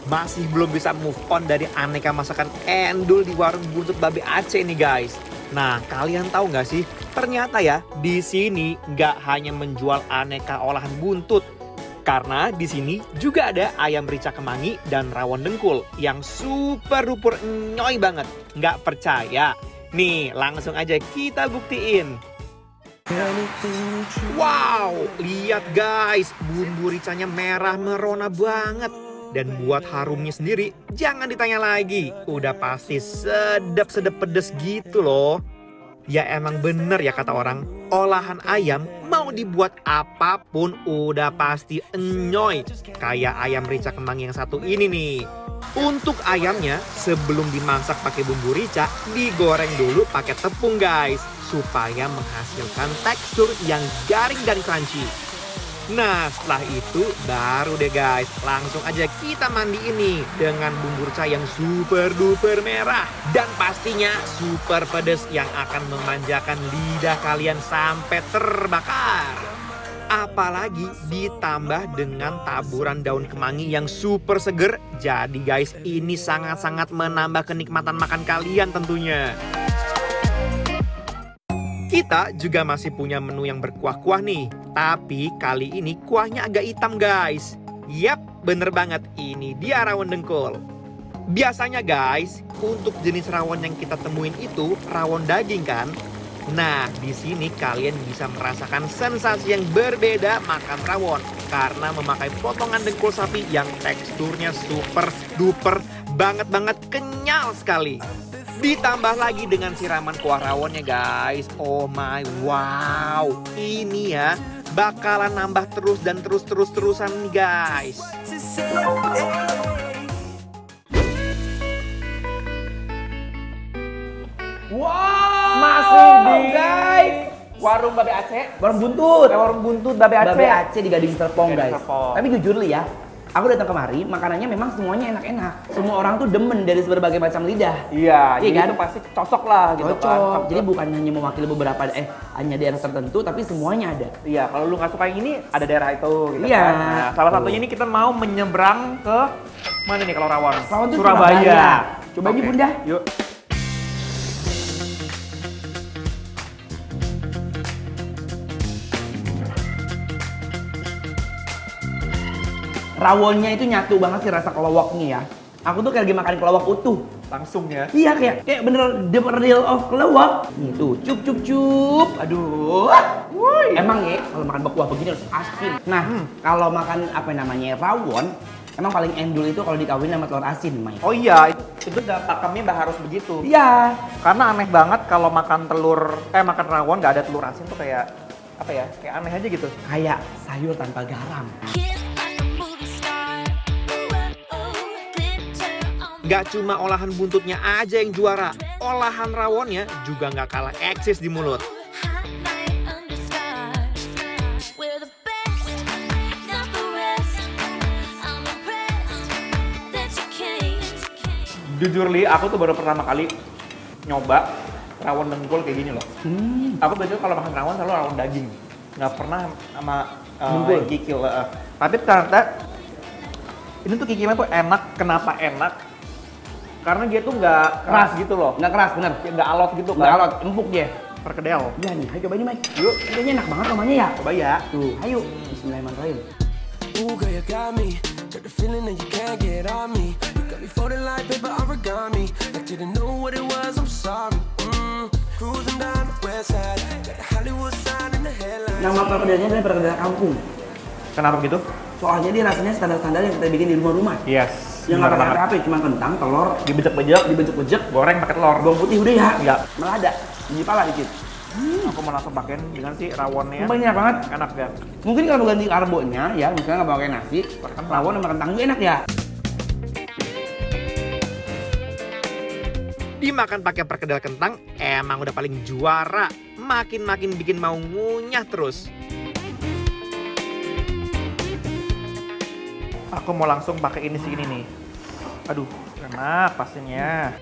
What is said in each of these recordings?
masih belum bisa move on dari aneka masakan endul di warung buntut Babe Aceh nih guys. Nah, kalian tahu nggak sih? Ternyata ya, di sini nggak hanya menjual aneka olahan buntut. Karena di sini juga ada ayam rica kemangi dan rawon dengkul yang super duper nyoy banget. Nggak percaya? Nih, langsung aja kita buktiin. Wow, lihat guys, bumbu ricanya merah merona banget. Dan buat harumnya sendiri, jangan ditanya lagi. Udah pasti sedap-sedap pedes gitu loh. Ya emang bener ya kata orang, olahan ayam mau dibuat apapun udah pasti enyoy. Kayak ayam rica kemangi yang satu ini nih. Untuk ayamnya, sebelum dimasak pakai bumbu rica, digoreng dulu pakai tepung guys. Supaya menghasilkan tekstur yang garing dan crunchy. Nah, setelah itu baru deh guys, langsung aja kita mandi ini dengan bumbu rica yang super duper merah. Dan pastinya super pedas yang akan memanjakan lidah kalian sampai terbakar. Apalagi ditambah dengan taburan daun kemangi yang super seger. Jadi guys, ini sangat-sangat menambah kenikmatan makan kalian tentunya. Kita juga masih punya menu yang berkuah-kuah nih. Tapi kali ini kuahnya agak hitam guys. Yap, bener banget. Ini dia rawon dengkul. Biasanya guys, untuk jenis rawon yang kita temuin itu rawon daging kan? Nah, di sini kalian bisa merasakan sensasi yang berbeda makan rawon. Karena memakai potongan dengkul sapi yang teksturnya super duper banget kenyal sekali. Ditambah lagi dengan siraman kuah rawonnya guys. Oh my wow. Ini ya bakalan nambah terus dan terusan nih guys. Wow, masih di guys, warung Babe Aceh. warung buntut. Warung buntut Babe Aceh. Babe Aceh di Gading Serpong Gading guys. Serpong. Tapi jujur li ya, aku datang kemari, makanannya memang semuanya enak-enak. Semua orang tuh demen dari berbagai macam lidah. Iya, jadi kan? itu pasti cocok lah gitu Cocok. kan. Jadi bukan hanya mewakili beberapa hanya daerah tertentu, tapi semuanya ada. Iya, kalau lu nggak suka yang ini, ada daerah itu gitu Iya. kan. Nah, salah satunya ini kita mau menyeberang ke mana nih kalau rawon? Rawon tuh Surabaya. Surabaya. Coba ini Oke, Bunda. Yuk. Rawonnya itu nyatu banget sih rasa kelowaknya ya. Aku tuh kayak lagi makan kelowak utuh. Langsung ya. Iya kayak bener the real of kelowak. Itu cup. Aduh. Emang ya kalau makan berkuah begini harus asin. Nah, kalau makan apa namanya rawon, emang paling endul itu kalau dikawin sama telur asin, Mai. Oh iya, itu udah pakemnya udah harus begitu. Iya. Karena aneh banget kalau makan makan rawon nggak ada telur asin tuh kayak apa ya? Kayak aneh aja gitu. Kayak sayur tanpa garam. Gak cuma olahan buntutnya aja yang juara, olahan rawonnya juga gak kalah eksis di mulut. Jujur Li, aku tuh baru pertama kali nyoba rawon dengkul kayak gini loh. Aku biasanya kalau makan rawon selalu rawon daging, nggak pernah sama Dengkul? kikil. Tapi ternyata ini tuh kikilnya tuh enak. Kenapa enak? Karena dia tuh nggak keras gitu loh, Nggak keras, bener. nggak alot gitu Nggak kan. alot, empuk dia. Perkedel. Iya nih, ayo coba ini, Mai. Yuk, Kayaknya enak banget namanya ya. coba ya. Tuh, ayo. Bismillahirrahmanirrahim. Ooh, girl, you got me. Got the feeling that you can't get on me. You got me folding like paper origami. I didn't know what it was, I'm sorry. Cruising down the west side. Got the Hollywood sign in the headline. Nama perkedelnya adalah perkedel kampung. Kenapa begitu? Soalnya dia rasanya standar-standar yang kita bikin di rumah-rumah. Yes. Yang nggak pakai apa, cuma kentang, telur, Dibejek-bejek, dibejek-bejek, goreng pakai telur. bawang putih udah ya. Iya. Melada, biji pala dikit. Aku mau langsung pakein dengan si rawonnya. Banyak banget. Enak ya. Mungkin kalau ganti karbonya ya, misalnya nggak pakai nasi, rawon sama kentang itu enak ya. Dimakan pakai perkedel kentang emang udah paling juara. Makin bikin mau ngunyah terus. Aku mau langsung pakai ini nih. Aduh, enak pastinya.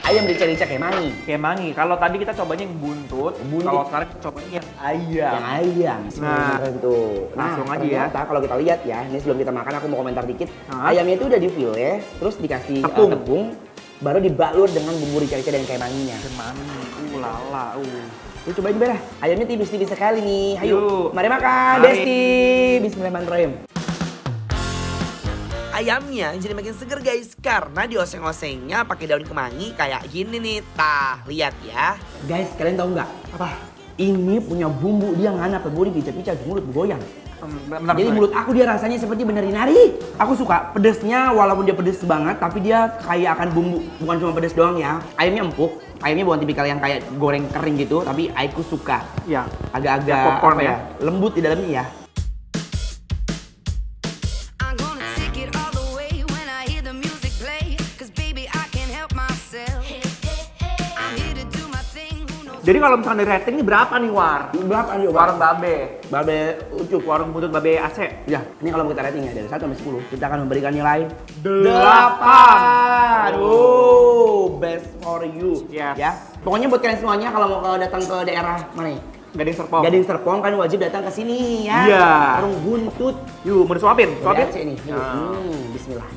ayam rica-rica kemangi. Kemangi. Kalau tadi kita cobanya yang buntut, Buntut. kalau sekarang kita cobanya yang ayam. Yang ayam. Bismillahirrahmanirrahim tuh. langsung aja ya. Ternyata kalau kita lihat ya, ini sebelum kita makan aku mau komentar dikit. Hah? Ayamnya itu udah di file, terus dikasih Tepung. baru dibalur dengan bumbu rica-rica dan kemanginya. Kemangi. Lala. Lu cobain berah. Ayamnya tipis-tipis sekali nih. Ayo, Yuk. mari makan, Mari. Besti. Bismillahirrahmanirrahim. Ayamnya jadi makin seger guys karena dioseng-osengnya pakai daun kemangi kayak gini nih. Tah, lihat ya. Guys, kalian tahu nggak? Apa? Ini punya bumbu dia ngana pebori pica-pica di mulut bergoyang. Bentar, Jadi mulut aku dia rasanya seperti bener nari. Aku suka pedesnya walaupun dia pedes banget tapi dia kayak akan bumbu. Bukan cuma pedes doang ya. Ayamnya empuk. Ayamnya bukan tipikal yang kayak goreng kering gitu tapi aku suka. Ya. Agak-agak Ya, popcorn apa ya. lembut di dalamnya ya. I'm gonna take it all the way when I hear the music play. 'Cause baby, I can't help myself. I'm here to do my thing. Who knows? Jadi kalau misalkan dari rating ini berapa nih War? Berapa nih? Warung Babe. Babe ucup. Warung buntut Babe AC. Ya, ini kalau kita rating ya dari 1 sampai 10, kita akan memberikan nilai 8. Oh, best for you. Yes. Ya. Pokoknya buat kalian semuanya kalau mau datang ke daerah mana nih? Gading Serpong. Gading Serpong kan wajib datang ke sini ya. Iya. Warung buntut. Yuk, mau disuapin? Dari Suapin? Aceh nih. Yuk. Nah. Bismillah.